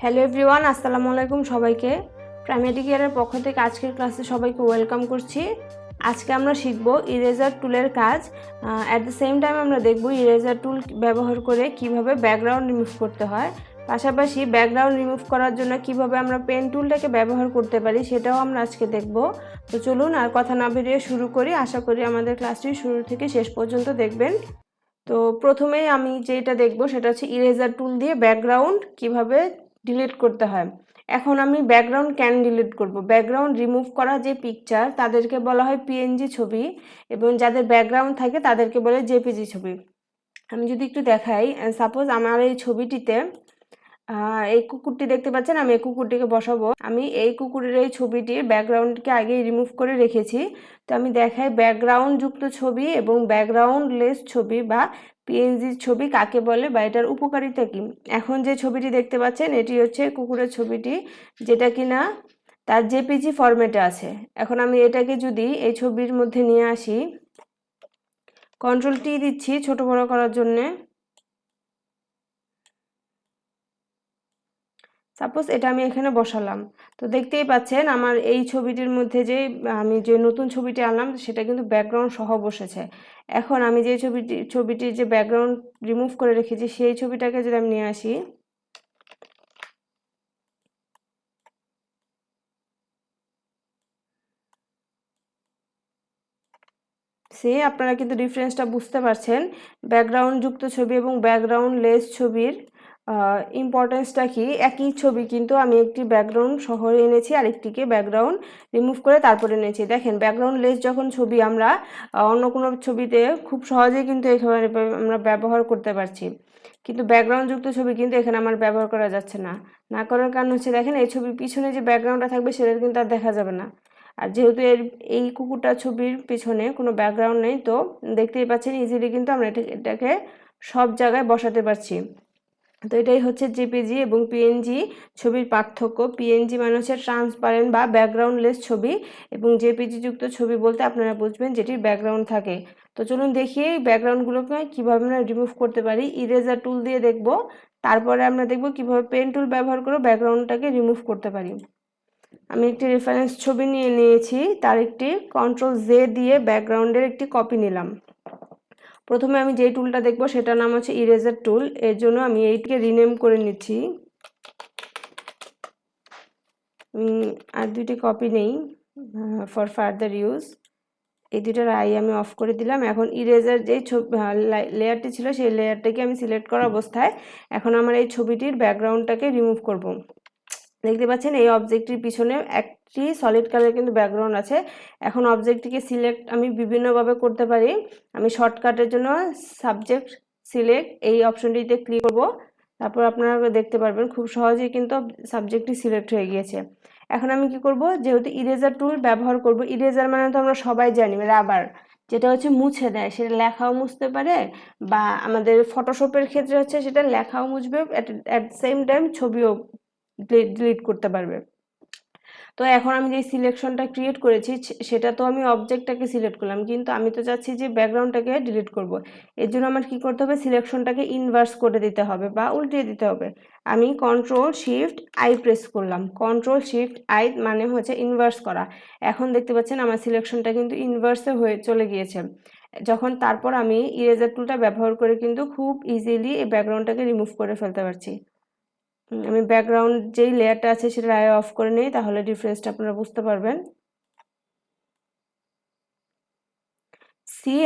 Hello everyone, আসসালামু আলাইকুম সবাইকে। প্রাইমারি কেয়ারের পক্ষ থেকে আজকের ক্লাসে সবাইকে ওয়েলকাম করছি। আজকে আমরা শিখব ইরেজার টুলের কাজ। অ্যাট দ্য সেম টাইম আমরা দেখব ইরেজার টুল ব্যবহার করে কিভাবে ব্যাকগ্রাউন্ড রিমুভ করতে হয়, পাশাপাশি ব্যাকগ্রাউন্ড রিমুভ করার জন্য কিভাবে আমরা পেন টুলটাকে ব্যবহার করতে পারি সেটাও আমরা আজকে দেখব। তো চলুন আর কথা না বেরিয়ে শুরু করি। আশা করি আমাদের ক্লাসটি শুরু থেকে শেষ পর্যন্ত দেখবেন। তো প্রথমেই আমি যেটা দেখব সেটা হচ্ছে ইরেজার টুল দিয়ে ব্যাকগ্রাউন্ড কিভাবে ডিলিট করতে হয়। এখন আমি ব্যাকগ্রাউন্ড কেন ডিলিট করব? ব্যাকগ্রাউন্ড রিমুভ করা যে পিকচার তাদেরকে বলা হয় পিএনজি ছবি, এবং যাদের ব্যাকগ্রাউন্ড থাকে তাদেরকে বলে জেপিজি ছবি। আমি যদি একটু দেখাই, সাপোজ আমার এই ছবিটিতে এই কুকুরটি দেখতে পাচ্ছেন, আমি এই কুকুরটিকে বসাবো। আমি এই কুকুরের এই ছবিটির ব্যাকগ্রাউন্ডকে আগেই রিমুভ করে রেখেছি। তো আমি দেখাই ব্যাকগ্রাউন্ড যুক্ত ছবি এবং ব্যাকগ্রাউন্ড লেস ছবি বা পিএনজি ছবি কাকে বলে বা এটার উপকারিতা কি। এখন যে ছবিটি দেখতে পাচ্ছেন এটি হচ্ছে কুকুরের ছবিটি, যেটা কিনা তার জেপিজি ফরম্যাটে আছে। এখন আমি এটাকে যদি এই ছবির মধ্যে নিয়ে আসি, কন্ট্রোল টি দিচ্ছি ছোট বড় করার জন্যে। সাপোজ এটা আমি এখানে বসালাম। তো দেখতেই পাচ্ছেন আমার এই ছবিটির মধ্যে যে আমি যে নতুন ছবিটি আনলাম সেটা কিন্তু ব্যাকগ্রাউন্ড সহ বসেছে। এখন আমি যে ছবিটির যে ব্যাকগ্রাউন্ড রিমুভ করে রেখেছি সেই ছবিটাকে যদি আমি নিয়ে আসি, আপনারা কিন্তু ডিফারেন্সটা বুঝতে পারছেন। ব্যাকগ্রাউন্ড যুক্ত ছবি এবং ব্যাকগ্রাউন্ড লেস ছবির ইম্পর্টেন্সটা কি। একই ছবি কিন্তু আমি একটি ব্যাকগ্রাউন্ড সহ এনেছি আর একটিকে ব্যাকগ্রাউন্ড রিমুভ করে তারপরে এনেছি। দেখেন ব্যাকগ্রাউন্ড লেস যখন ছবি আমরা অন্য কোনো ছবিতে খুব সহজেই কিন্তু এখানে আমরা ব্যবহার করতে পারছি, কিন্তু ব্যাকগ্রাউন্ড যুক্ত ছবি কিন্তু এখানে আমার ব্যবহার করা যাচ্ছে না। না করার কারণ হচ্ছে দেখেন এই ছবির পিছনে যে ব্যাকগ্রাউন্ডটা থাকবে সেটা কিন্তু আর দেখা যাবে না। আর যেহেতু এই কুকুরটা ছবির পিছনে কোনো ব্যাকগ্রাউন্ড নেই, তো দেখতেই পাচ্ছেন ইজিলি কিন্তু আমরা এটাকে সব জায়গায় বসাতে পারছি। তো এটাই হচ্ছে জেপিজি এবং পিএনজি ছবির পার্থক্য। পিএনজি মানে হচ্ছে ট্রান্সপারেন্ট বা ব্যাকগ্রাউন্ডলেস ছবি, এবং জেপিজি যুক্ত ছবি বলতে আপনারা বুঝবেন যেটির ব্যাকগ্রাউন্ড থাকে। তো চলুন দেখি এই ব্যাকগ্রাউন্ডগুলোকে কীভাবে আমরা রিমুভ করতে পারি। ইরেজার টুল দিয়ে দেখব, তারপরে আমরা দেখব কিভাবে পেন টুল ব্যবহার করে ব্যাকগ্রাউন্ডটাকে রিমুভ করতে পারি। আমি একটি রেফারেন্স ছবি নিয়ে নিয়েছি, তার একটি কন্ট্রোল জে দিয়ে ব্যাকগ্রাউন্ডের একটি কপি নিলাম। প্রথমে আমি যেই টুলটা দেখব সেটার নাম হচ্ছে ইরেজার টুল। এর জন্য আমি এইটিকে রিনেম করে নিচ্ছি। আর দুইটি কপি নেই ফর ফার্দার ইউজ। এই দুইটার আই আমি অফ করে দিলাম। এখন ইরেজার যেই লেয়ারটি ছিল সেই লেয়ারটাকে আমি সিলেক্ট করা অবস্থায় এখন আমার এই ছবিটির ব্যাকগ্রাউন্ডটাকে রিমুভ করব। দেখতে পাচ্ছেন এই অবজেক্টটির পিছনে একটি সলিড কালার কিন্তু ব্যাকগ্রাউন্ড আছে। এখন অবজেক্টটিকে সিলেক্ট আমি বিভিন্নভাবে করতে পারি। আমি শর্টকাটের জন্য সাবজেক্ট সিলেক্ট এই অপশনটিতে ক্লিক করব, তারপর আপনারা দেখতে পারবেন খুব সহজেই কিন্তু সাবজেক্টটি সিলেক্ট হয়ে গিয়েছে। এখন আমি কি করব, যেহেতু ইরেজার টুল ব্যবহার করব, ইরেজার মানে তো আমরা সবাই জানি রাবার, যেটা হচ্ছে মুছে দেয়, সেটা লেখাও মুছতে পারে, বা আমাদের ফটোশপের ক্ষেত্রে হচ্ছে সেটা লেখাও মুছবে, অ্যাট সেম টাইম ছবিও ডিলিট করতে পারবে। তো এখন আমি যে সিলেকশনটা ক্রিয়েট করেছি সেটা তো আমি অবজেক্টটাকে সিলেক্ট করলাম, কিন্তু আমি তো চাচ্ছি যে ব্যাকগ্রাউন্ডটাকে ডিলিট করব। এর জন্য আমার কি করতে হবে, সিলেকশনটাকে ইনভার্স করে দিতে হবে বা উল্টিয়ে দিতে হবে। আমি কন্ট্রোল শিফট আই প্রেস করলাম। কন্ট্রোল শিফট আই মানে হচ্ছে ইনভার্স করা। এখন দেখতে পাচ্ছেন আমার সিলেকশনটা কিন্তু ইনভার্সে হয়ে চলে গিয়েছে। যখন তারপর আমি ইরেজার টুলটা ব্যবহার করে কিন্তু খুব ইজিলি এই ব্যাকগ্রাউন্ডটাকে রিমুভ করে ফেলতে পারছি। আমি ব্যাকগ্রাউন্ড যেই লেয়ারটা আছে সেটা আই অফ করে নিই, তাহলে ডিফারেন্সটা আপনারা বুঝতে পারবেন।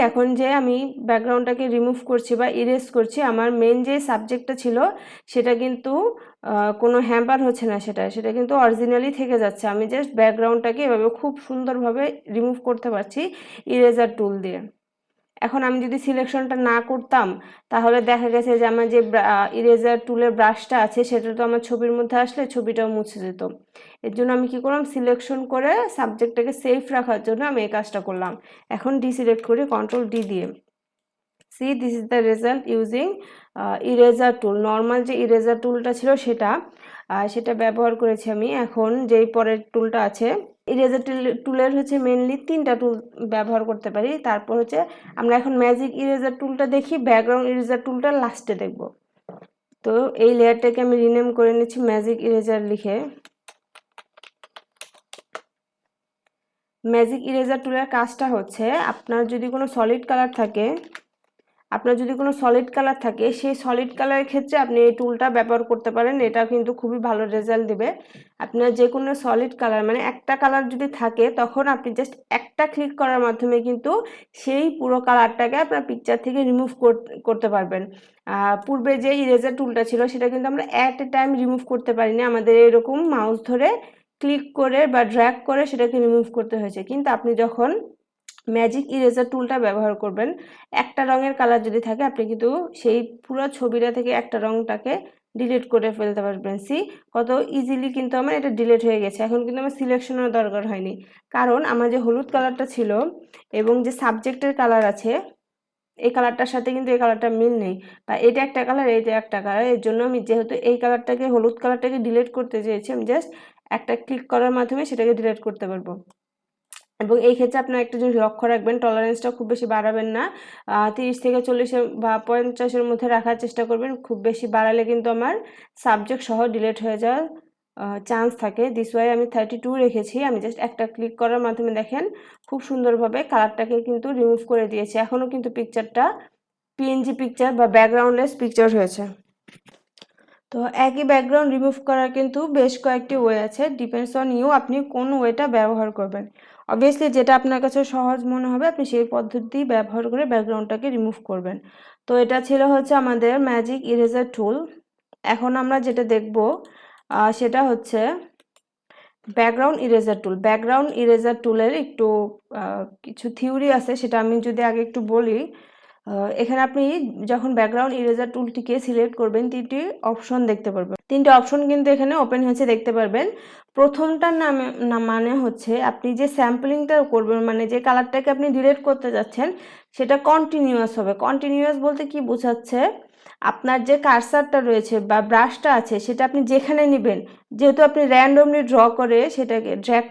এখন যে আমি ব্যাকগ্রাউন্ডটাকে রিমুভ করছি বা ইরেজ করছি, আমার মেন যে সাবজেক্টটা ছিল সেটা কিন্তু কোনো হ্যাম্পার হচ্ছে না, সেটা কিন্তু অরিজিনালি থেকে যাচ্ছে। আমি জাস্ট ব্যাকগ্রাউন্ডটাকে এভাবে খুব সুন্দরভাবে রিমুভ করতে পারছি ইরেজার টুল দিয়ে। এখন আমি যদি সিলেকশনটা না করতাম তাহলে দেখা গেছে যে আমার যে ইরেজার টুলের ব্রাশটা আছে সেটা তো আমার ছবির মধ্যে আসলে ছবিটাও মুছে যেত। এর জন্য আমি কি করলাম, সিলেকশন করে সাবজেক্টটাকে সেফ রাখার জন্য আমি এই কাজটা করলাম। এখন ডিসিলেক্ট করি কন্ট্রোল ডি দিয়ে। This is the result using eraser tool. Normal যে ইরেজার টুলটা ছিল সেটা ব্যবহার করেছি আমি। এখন যেই পরের টুলটা আছে, ইরেজার টুলের হচ্ছে মেনলি 3টা টুল ব্যবহার করতে পারি। তারপর হচ্ছে আমরা এখন ম্যাজিক ইরেজার টুলটা দেখি, ব্যাকগ্রাউন্ড ইরেজার টুলটা লাস্টে দেখব। তো এই লেয়ারটাকে আমি রিনেম করে নিচ্ছি ম্যাজিক ইরেজার লিখে। ম্যাজিক ইরেজার টুলের কাজটা হচ্ছে আপনার যদি কোনো সলিড কালার থাকে সেই সলিড কালারের ক্ষেত্রে আপনি এই টুলটা ব্যবহার করতে পারেন। এটা কিন্তু খুবই ভালো রেজাল্ট দেবে। আপনার যে কোনো সলিড কালার মানে একটা কালার যদি থাকে তখন আপনি জাস্ট একটা ক্লিক করার মাধ্যমে কিন্তু সেই পুরো কালারটাকে আপনার পিকচার থেকে রিমুভ করতে পারবেন। পূর্বে যে ইরেজার টুলটা ছিল সেটা কিন্তু আমরা অ্যাট এ টাইম রিমুভ করতে পারিনি, আমাদের এরকম মাউস ধরে ক্লিক করে বা ড্র্যাগ করে সেটাকে রিমুভ করতে হয়েছে। কিন্তু আপনি যখন ম্যাজিক ইরেজার টুলটা ব্যবহার করবেন, একটা রঙের কালার যদি থাকে আপনি কিন্তু সেই পুরো ছবিটা থেকে একটা রঙটাকে ডিলিট করে ফেলতে পারবেন। কত ইজিলি কিন্তু আমার এটা ডিলিট হয়ে গেছে। এখন কিন্তু আমার সিলেকশনের দরকার হয়নি, কারণ আমার যে হলুদ কালারটা ছিল এবং যে সাবজেক্টের কালার আছে এই কালারটার সাথে কিন্তু এই কালারটা মিল নেই, বা এটা একটা কালার এটা একটা কালার। এর জন্য আমি যেহেতু এই কালারটাকে হলুদ কালারটাকে ডিলিট করতে চেয়েছি, আমি জাস্ট একটা ক্লিক করার মাধ্যমে সেটাকে ডিলিট করতে পারবো। এবং এই ক্ষেত্রে আপনার একটা জিনিস লক্ষ্য রাখবেন, টলারেন্সটা খুব বেশি বাড়াবেন না। 30 থেকে 40 বা 50-এর মধ্যে রাখার চেষ্টা করবেন। খুব বেশি বাড়ালে কিন্তু আমার সাবজেক্ট সহ ডিলিট হয়ে যাওয়ার চান্স থাকে। দিস ওয়াই আমি 32 রেখেছি। আমি জাস্ট একটা ক্লিক করার মাধ্যমে দেখেন খুব সুন্দরভাবে কালারটাকে কিন্তু রিমুভ করে দিয়েছি। এখনও কিন্তু পিকচারটা পিএনজি পিকচার বা ব্যাকগ্রাউন্ডলেস পিকচার হয়েছে। তো একই ব্যাকগ্রাউন্ড রিমুভ করার কিন্তু বেশ কয়েকটি ওয়ে আছে, ডিপেন্ডস অন ইউ আপনি কোন ওয়েটা ব্যবহার করবেন। অবভিয়াসলি যেটা আপনার কাছে সহজ মনে হবে আপনি সেই পদ্ধতি ব্যবহার করে ব্যাকগ্রাউন্ডটাকে রিমুভ করবেন। তো এটা ছিল হচ্ছে আমাদের ম্যাজিক ইরেজার টুল। এখন আমরা যেটা দেখব সেটা হচ্ছে ব্যাকগ্রাউন্ড ইরেজার টুল। ব্যাকগ্রাউন্ড ইরেজার টুলের একটু কিছু থিওরি আছে, সেটা আমি যদি আগে একটু বলি। এখানে আপনি যখন ব্যাকগ্রাউন্ড ইরেজার টুলটিকে সিলেক্ট করবেন 3টি অপশন দেখতে পারবেন। 3টি অপশন কিন্তু এখানে ওপেন হয়েছে দেখতে পারবেন। প্রথমটার মানে হচ্ছে আপনি যে স্যাম্পলিংটা করবেন, মানে যে কালারটাকে আপনি ডিলিট করতে যাচ্ছেন সেটা কন্টিনিউয়াস হবে। কন্টিনিউয়াস বলতে কি বোঝাচ্ছে, আপনার যে কার্সারটা রয়েছে বা ব্রাশটা আছে সেটা আপনি যেখানে নেবেন, যেহেতু আপনি র্যান্ডমলি ড্র্যাগ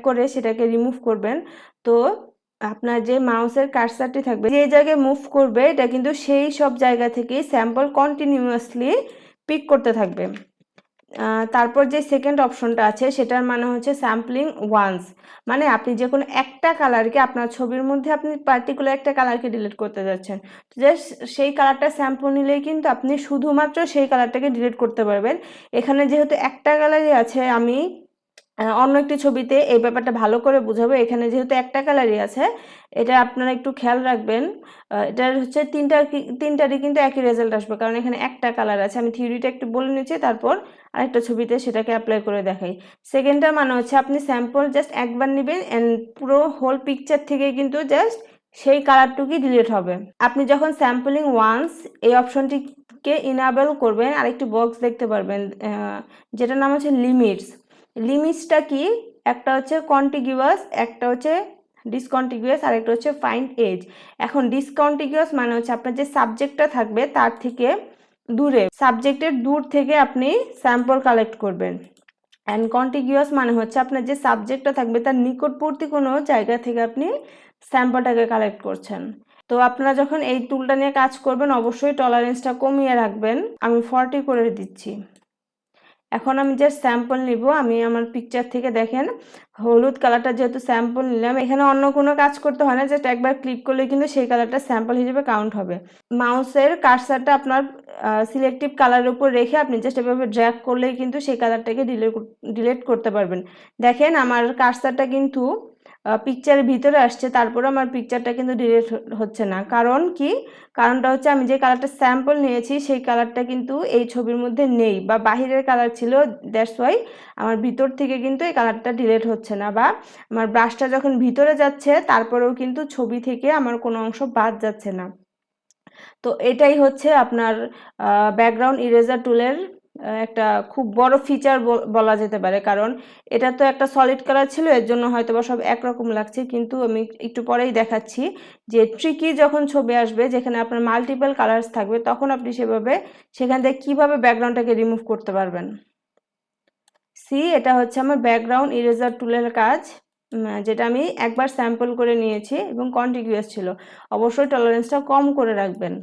করে সেটাকে রিমুভ করবেন, তো আপনার যে মাউসের কার্সারটি থাকবে যে জায়গায় মুভ করবে এটা কিন্তু সেই সব জায়গা থেকেই স্যাম্পল কন্টিনিউয়াসলি পিক করতে থাকবে। তারপর যে সেকেন্ড অপশনটা আছে সেটার মানে হচ্ছে স্যাম্পলিং ওয়ান্স, মানে আপনি যে কোনো একটা কালারকে আপনার ছবির মধ্যে আপনি পার্টিকুলার একটা কালারকে ডিলিট করতে যাচ্ছেন, জাস্ট সেই কালারটা স্যাম্পল নিলেই কিন্তু আপনি শুধুমাত্র সেই কালারটাকে ডিলিট করতে পারবেন। এখানে যেহেতু একটা কালারই আছে, আমি অন্য একটি ছবিতে এই ব্যাপারটা ভালো করে বুঝাবো। এখানে যেহেতু একটা কালারই আছে, এটা আপনারা একটু খেয়াল রাখবেন। এটার হচ্ছে তিনটারই কিন্তু একই রেজাল্ট আসবে, কারণ এখানে একটা কালার আছে। আমি থিওরিটা একটু বলে নিচ্ছি, তারপর আরেকটা ছবিতে সেটাকে অ্যাপ্লাই করে দেখাই। সেকেন্ডটার মানে হচ্ছে আপনি স্যাম্পল জাস্ট একবার নেবেন অ্যান্ড পুরো হোল পিকচার থেকে কিন্তু জাস্ট সেই কালারটুকুই ডিলিট হবে। আপনি যখন স্যাম্পলিং ওয়ান্স এই অপশনটিকে ইনাবেল করবেন, আরেকটি বক্স দেখতে পারবেন যেটার নাম হচ্ছে লিমিটস। লিমিটসটা কি, একটা হচ্ছে কন্টিগিউয়াস, একটা হচ্ছে ডিসকন্টিগিউয়াস, আর একটা হচ্ছে ফাইন্ড এজ। এখন ডিসকন্টিগিউয়াস মানে হচ্ছে আপনার যে সাবজেক্টটা থাকবে তার থেকে দূরে, সাবজেক্টের দূর থেকে আপনি স্যাম্পল কালেক্ট করবেন। অ্যান্ড কন্টিগিউয়াস মানে হচ্ছে আপনার যে সাবজেক্টটা থাকবে তার নিকটবর্তী কোনো জায়গা থেকে আপনি স্যাম্পলটাকে কালেক্ট করছেন। তো আপনারা যখন এই টুলটা নিয়ে কাজ করবেন অবশ্যই টলারেন্সটা কমিয়ে রাখবেন। আমি 40 করে দিচ্ছি। এখন আমি জাস্ট স্যাম্পল নিব। আমি আমার পিকচার থেকে দেখেন হলুদ কালারটা যেহেতু স্যাম্পল নিলাম, এখানে অন্য কোনো কাজ করতে হয় না, জাস্ট একবার ক্লিক করলে কিন্তু সেই কালারটা স্যাম্পল হিসেবে কাউন্ট হবে। মাউসের কার্সারটা আপনার সিলেক্টিভ কালারের উপর রেখে আপনি জাস্ট এভাবে ড্র্যাগ করলেই কিন্তু সেই কালারটাকে ডিলিট করতে পারবেন। দেখেন আমার কার্সারটা কিন্তু পিকচারের ভিতরে আসছে, তারপরে আমার পিকচারটা কিন্তু ডিলিট হচ্ছে না। কারণ কি, কারণটা হচ্ছে আমি যে কালারটা স্যাম্পল নিয়েছি সেই কালারটা কিন্তু এই ছবির মধ্যে নেই, বা বাহিরের কালার ছিল, দ্যাটস ওয়াই আমার ভিতর থেকে কিন্তু এই কালারটা ডিলিট হচ্ছে না, বা আমার ব্রাশটা যখন ভিতরে যাচ্ছে তারপরেও কিন্তু ছবি থেকে আমার কোনো অংশ বাদ যাচ্ছে না। তো এটাই হচ্ছে আপনার ব্যাকগ্রাউন্ড ইরেজার টুলের একটা খুব বড় ফিচার বলা যেতে পারে। কারণ এটা তো একটা সলিড কালার ছিল, এর জন্য হয়তো বা সব একরকম লাগছে, কিন্তু আমি একটু পরেই দেখাচ্ছি যে ট্রিকি যখন ছবি আসবে যেখানে আপনার মাল্টিপল কালার্স থাকবে তখন আপনি সেখান থেকে কীভাবে ব্যাকগ্রাউন্ডটাকে রিমুভ করতে পারবেন। এটা হচ্ছে আমার ব্যাকগ্রাউন্ড ইরেজার টুলের কাজ, যেটা আমি একবার স্যাম্পল করে নিয়েছি এবং কন্টিনিউয়াস ছিল। অবশ্যই টলারেন্সটা কম করে রাখবেন।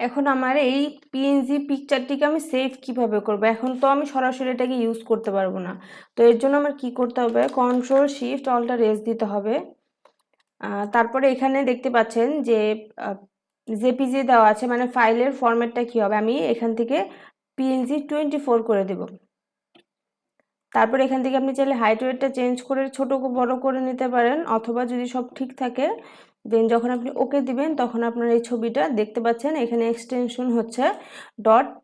এখন আমার এই পিএনজি পিকচারটিকে আমি সেভ কিভাবে করব? এখন তো আমি সরাসরি এটাকে ইউজ করতে পারবো না। তো এর জন্য আমার কি করতে হবে? কন্ট্রোল শিফট অল্টার এস দিতে হবে। তারপরে এখানে দেখতে পাচ্ছেন যে জেপিজি দেওয়া আছে, মানে ফাইলের ফরম্যাটটা কি হবে? আমি এখান থেকে পিএনজি 24 করে দেব। তারপর এখান থেকে আপনি চাইলে হাইট ওয়েটটা চেঞ্জ করে ছোট বড় করে নিতে পারেন, অথবা যদি সব ঠিক থাকে দেন যখন আপনি ওকে দিবেন তখন আপনার এই ছবিটা দেখতে পাচ্ছেন এখানে এক্সটেনশন হচ্ছে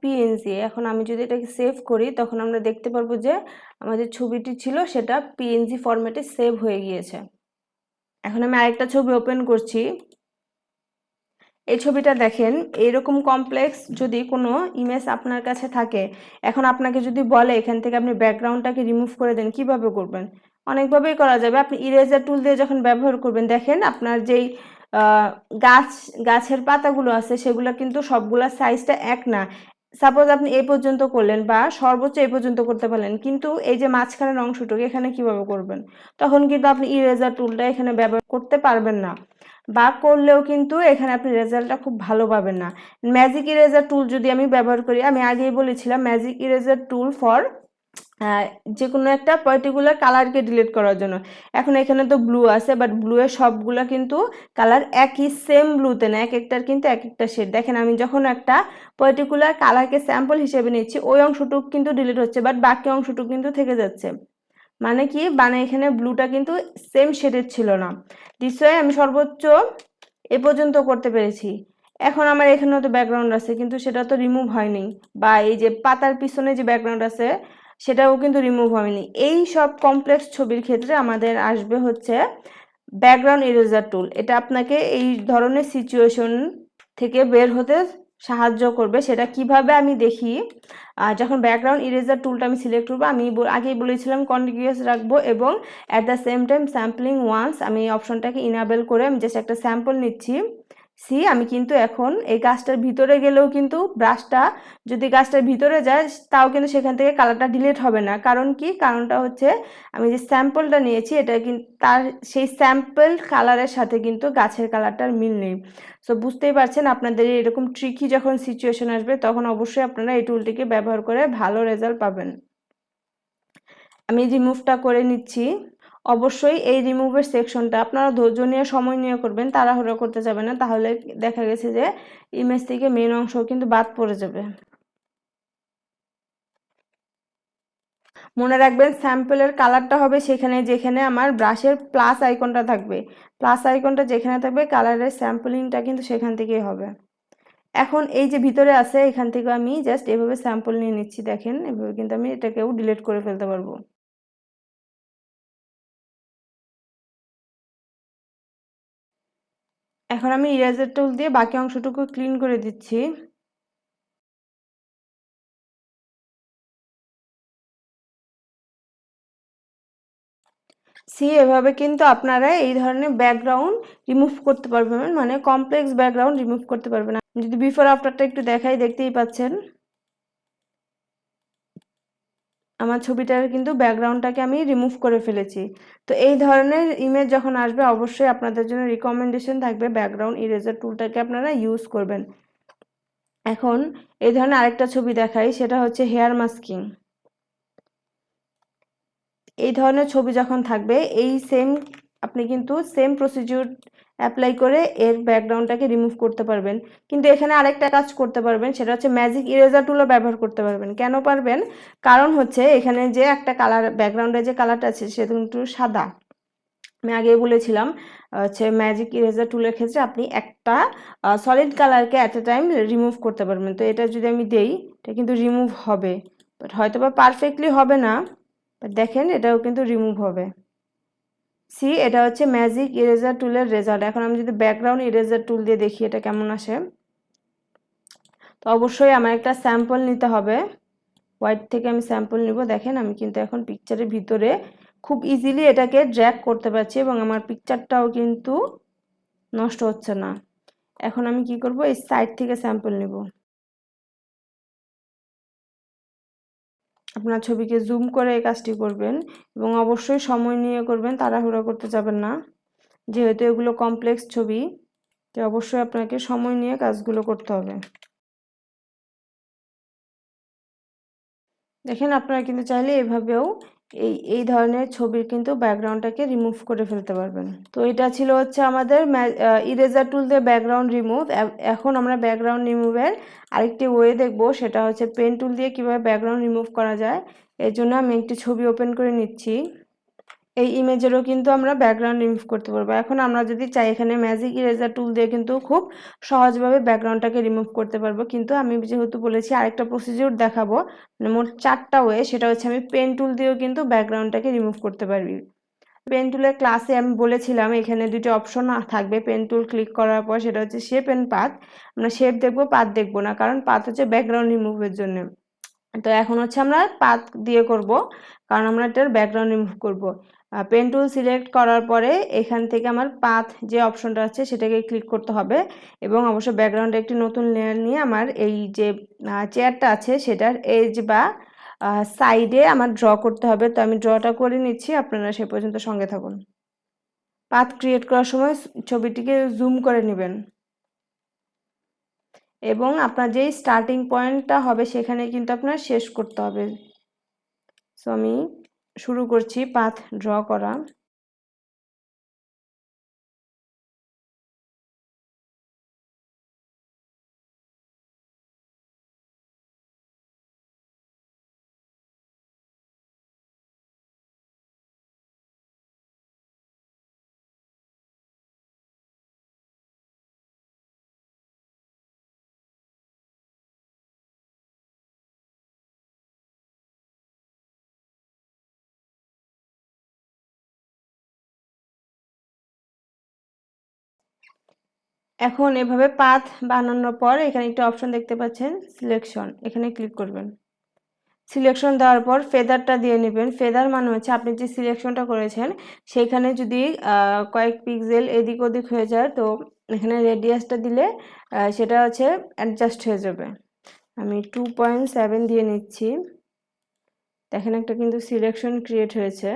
.png। এখন আমি যদি এটাকে সেভ করি তখন আমরা দেখতে পারবো যে আমাদের ছবিটি ছিল সেটা পিএনজি ফরম্যাটে সেভ হয়ে গিয়েছে। এখন আমি আরেকটা ছবি ওপেন করছি। এই ছবিটা দেখেন, এরকম কমপ্লেক্স যদি কোনো ইমেজ আপনার কাছে থাকে, এখন আপনাকে যদি বলে এখান থেকে আপনি ব্যাকগ্রাউন্ডটাকে রিমুভ করে দেন, কিভাবে করবেন? অনেকভাবেই করা যাবে। আপনি ইরেজার টুল দিয়ে যখন ব্যবহার করবেন, দেখেন আপনার যেই গাছের পাতাগুলো আছে সেগুলো কিন্তু সবগুলা সাইজটা এক না। সাপোজ আপনি এই পর্যন্ত করলেন বা সর্বোচ্চ এই পর্যন্ত করতে পারলেন, কিন্তু এই যে মাঝখানের অংশটুকু এখানে কিভাবে করবেন? তখন কিন্তু আপনি ইরেজার টুলটা এখানে ব্যবহার করতে পারবেন না, বা করলেও কিন্তু এখানে আপনি রেজাল্টটা খুব ভালো পাবেন না। ম্যাজিক ইরেজার টুল যদি আমি ব্যবহার করি, আমি আগেই বলেছিলাম ম্যাজিক ইরেজার টুল ফর যে কোনো একটা পার্টিকুলার কালারকে ডিলিট করার জন্য। এখন এখানে তো ব্লু আছে, বাট ব্লু এর সবগুলা কিন্তু কালার একই, সেম ব্লুতে না, এক একটার কিন্তু এক একটা শেড। দেখেন আমি যখন একটা পার্টিকুলার কালারকে স্যাম্পল হিসেবে নিচ্ছি ওই অংশটুকু কিন্তু ডিলিট হচ্ছে, বাট বাকি অংশটুকু কিন্তু থেকে যাচ্ছে। মানে কি, মানে এখানে ব্লুটা কিন্তু সেম শেডের ছিল না। দিস ওয়ে আমি সর্বোচ্চ এ পর্যন্ত করতে পেরেছি। এখন আমার এখানেও তো ব্যাকগ্রাউন্ড আছে কিন্তু সেটা তো রিমুভ হয়নি, বা এই যে পাতার পিছনে যে ব্যাকগ্রাউন্ড আছে সেটাও কিন্তু রিমুভ হয়নি। এই সব কমপ্লেক্স ছবির ক্ষেত্রে আমাদের আসবে হচ্ছে ব্যাকগ্রাউন্ড ইরেজার টুল। এটা আপনাকে এই ধরনের সিচুয়েশন থেকে বের হতে সাহায্য করবে। সেটা কিভাবে আমি দেখি, যখন ব্যাকগ্রাউন্ড ইরেজার টুলটা আমি সিলেক্ট করবো, আমি আগেই বলেছিলাম কন্টিনিউয়াস রাখবো এবং at the same time sampling once, আমি এই অপশনটাকে ইনেবল করে আমি জাস্ট একটা স্যাম্পল নিচ্ছি। আমি কিন্তু এখন এই গাছটার ভিতরে গেলেও কিন্তু ব্রাশটা যদি গাছটার ভিতরে যায় তাও কিন্তু সেখান থেকে কালারটা ডিলিট হবে না। কারণ কি? কারণটা হচ্ছে আমি যে স্যাম্পলটা নিয়েছি এটা কিন্তু তার সেই স্যাম্পল কালারের সাথে কিন্তু গাছের কালারটার মিল নেই। সো বুঝতেই পারছেন, আপনাদের এরকম ট্রিকি যখন সিচুয়েশন আসবে তখন অবশ্যই আপনারা এই টুলটিকে ব্যবহার করে ভালো রেজাল্ট পাবেন। আমি রিমুভটা করে নিচ্ছি। অবশ্যই এই রিমুভের সেকশনটা আপনারা ধৈর্য নিয়ে সময় নিয়ে করবেন, তাড়াহুড়ো করতে যাবেন না, তাহলে দেখা গেছে যে ইমেজ থেকে মেন অংশ কিন্তু বাদ পড়ে যাবে। মনে রাখবেন স্যাম্পলের কালারটা হবে সেখানে যেখানে আমার ব্রাশের প্লাস আইকনটা থাকবে। প্লাস আইকনটা যেখানে থাকবে কালারের স্যাম্পলিংটা কিন্তু সেখান থেকেই হবে। এখন এই যে ভিতরে আছে এখান থেকে আমি জাস্ট এভাবে স্যাম্পল নিয়ে নিচ্ছি। দেখেন এভাবে কিন্তু আমি এটাকেও ডিলিট করে ফেলতে পারবো। এখন আমি ইরেজার টুল দিয়ে বাকি অংশটুকু ক্লিন করে দিচ্ছি। এভাবে কিন্তু আপনারা এই ধরনের ব্যাকগ্রাউন্ড রিমুভ করতে পারবেন, মানে কমপ্লেক্স ব্যাকগ্রাউন্ড রিমুভ করতে পারবেন। যদি বিফোর আফটারটা একটু দেখাই, দেখতেই পাচ্ছেন আমার ছবিটার কিন্তু ব্যাকগ্রাউন্ডটাকে আমি রিমুভ করে ফেলেছি। তো এই ধরনের ইমেজ যখন আসবে অবশ্যই আপনাদের জন্য রিকমেন্ডেশন থাকবে ব্যাকগ্রাউন্ড ইরেজার টুলটাকে আপনারা ইউজ করবেন। এখন এই ধরনের আরেকটা ছবি দেখাই, সেটা হচ্ছে হেয়ার মাস্কিং। এই ধরনের ছবি যখন থাকবে এই সেম আপনি কিন্তু সেম প্রসিডিউর অ্যাপ্লাই করে এর ব্যাকগ্রাউন্ডটাকে রিমুভ করতে পারবেন। কিন্তু এখানে আরেকটা কাজ করতে পারবেন, সেটা হচ্ছে ম্যাজিক ইরেজার টুলও ব্যবহার করতে পারবেন। কেন পারবেন? কারণ হচ্ছে এখানে যে একটা কালার ব্যাকগ্রাউন্ডে যে কালারটা আছে সেটা কিন্তু সাদা। আমি আগেই বলেছিলাম হচ্ছে ম্যাজিক ইরেজার টুলের ক্ষেত্রে আপনি একটা সলিড কালারকে অ্যাট এ টাইম রিমুভ করতে পারবেন। তো এটা যদি আমি দেই এটা কিন্তু রিমুভ হবে, বাট হয়তো বা পারফেক্টলি হবে না, বাট দেখেন এটাও কিন্তু রিমুভ হবে। এটা হচ্ছে ম্যাজিক ইরেজার টুলের রেজাল্ট। এখন আমি যদি ব্যাকগ্রাউন্ড ইরেজার টুল দিয়ে দেখি এটা কেমন আসে, তো অবশ্যই আমার একটা স্যাম্পল নিতে হবে। হোয়াইট থেকে আমি স্যাম্পল নিব। দেখেন আমি কিন্তু এখন পিকচারের ভিতরে খুব ইজিলি এটাকে ড্র্যাগ করতে পারছি এবং আমার পিকচারটাও কিন্তু নষ্ট হচ্ছে না। এখন আমি কি করব, এই সাইড থেকে স্যাম্পল নিব। আপনার ছবিকে জুম করে এই কাজটি করবেন এবং অবশ্যই সময় নিয়ে করবেন, তাড়াহুড়ো করতে যাবেন না। যেহেতু এগুলো কমপ্লেক্স ছবি, তো অবশ্যই আপনাকে সময় নিয়ে কাজগুলো করতে হবে। দেখেন আপনারা কিন্তু চাইলে এভাবেও এই ধরনের ছবির কিন্তু ব্যাকগ্রাউন্ডটাকে রিমুভ করে ফেলতে পারবেন। তো এটা ছিল হচ্ছে আমাদের ইরেজার টুল দিয়ে ব্যাকগ্রাউন্ড রিমুভ। এখন আমরা ব্যাকগ্রাউন্ড রিমুভের আরেকটি ওয়ে দেখব, সেটা হচ্ছে পেন টুল দিয়ে কীভাবে ব্যাকগ্রাউন্ড রিমুভ করা যায়। এর জন্য আমি একটি ছবি ওপেন করে নিচ্ছি। এই ইমেজেরও কিন্তু আমরা ব্যাকগ্রাউন্ড রিমুভ করতে পারবো। এখন আমরা যদি চাই এখানে ম্যাজিক ইরেজার টুল দিয়ে কিন্তু খুব সহজভাবে ব্যাকগ্রাউন্ডটাকে রিমুভ করতে পারবো, কিন্তু আমি যেহেতু বলেছি আরেকটা প্রসিডিউর দেখাবো, মানে মোট 4টা ওয়ে, সেটা হচ্ছে আমি পেন টুল দিয়েও কিন্তু ব্যাকগ্রাউন্ডটাকে রিমুভ করতে পারবি। পেন টুলের ক্লাসে আমি বলেছিলাম এখানে দুটো অপশন থাকবে পেন টুল ক্লিক করার পর, সেটা হচ্ছে শেপ এন্ড পাথ। আমরা শেপ দেখবো, পাথ দেখবো না, কারণ পাথ হচ্ছে ব্যাকগ্রাউন্ড রিমুভের জন্য। তো এখন হচ্ছে আমরা পাথ দিয়ে করব, কারণ আমরা এটার ব্যাকগ্রাউন্ড রিমুভ করব। পেন টুল সিলেক্ট করার পরে এখান থেকে আমার পাথ যে অপশনটা আছে সেটাকে ক্লিক করতে হবে, এবং অবশ্যই ব্যাকগ্রাউন্ডে একটি নতুন লেয়ার নিয়ে আমার এই যে চেয়ারটা আছে সেটার এজ বা সাইডে আমার ড্র করতে হবে। তো আমি ড্রটা করে নিচ্ছি, আপনারা সে পর্যন্ত সঙ্গে থাকুন। পাথ ক্রিয়েট করার সময় ছবিটিকে জুম করে নেবেন, এবং আপনার যেই স্টার্টিং পয়েন্টটা হবে সেখানে কিন্তু আপনার শেষ করতে হবে। সো আমি শুরু করছি পাথ ড্র করা। এখন এভাবে পাথ বানানোর পর এখানে একটা অপশন দেখতে পাচ্ছেন সিলেকশন, এখানে ক্লিক করবেন। সিলেকশন দেওয়ার পর ফেদারটা দিয়ে নেবেন। ফেদার মানে হচ্ছে আপনি যে সিলেকশনটা করেছেন সেইখানে যদি কয়েক পিক্সেল এদিক ওদিক হয়ে যায়, তো এখানে রেডিয়াসটা দিলে সেটা হচ্ছে অ্যাডজাস্ট হয়ে যাবে। আমি 2.7 দিয়ে নিচ্ছি। দেখেন একটা কিন্তু সিলেকশন ক্রিয়েট হয়েছে।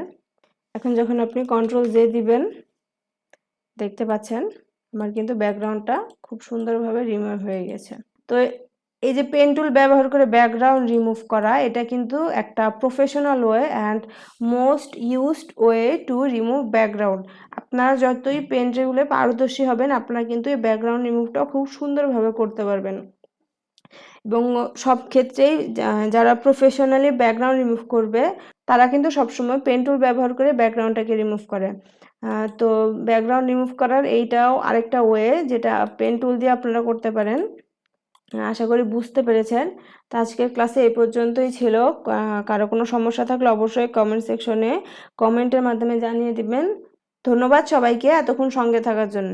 এখন যখন আপনি কন্ট্রোল জে দিবেন, দেখতে পাচ্ছেন আমার কিন্তু ব্যাকগ্রাউন্ডটা খুব সুন্দরভাবে রিমুভ হয়ে গেছে। তো এই যে পেন টুল ব্যবহার করে ব্যাকগ্রাউন্ড রিমুভ করা, এটা কিন্তু একটা professional way and most used way to remove background. আপনারা যতই পেন টুলে পারদর্শী হবেন, আপনারা কিন্তু এই ব্যাকগ্রাউন্ড রিমুভটা খুব সুন্দরভাবে করতে পারবেন। এবং সব ক্ষেত্রেই যারা প্রফেশনালি ব্যাকগ্রাউন্ড রিমুভ করবে তারা কিন্তু সবসময় পেন টুল ব্যবহার করে ব্যাকগ্রাউন্ডটাকে রিমুভ করে। তো ব্যাকগ্রাউন্ড রিমুভ করার এইটাও আরেকটা ওয়ে, যেটা পেন টুল দিয়ে আপনারা করতে পারেন। আশা করি বুঝতে পেরেছেন। তো আজকের ক্লাসে এই পর্যন্তই ছিল। কারো কোনো সমস্যা থাকলে অবশ্যই কমেন্ট সেকশনে কমেন্টের মাধ্যমে জানিয়ে দিবেন। ধন্যবাদ সবাইকে এতক্ষণ সঙ্গে থাকার জন্য।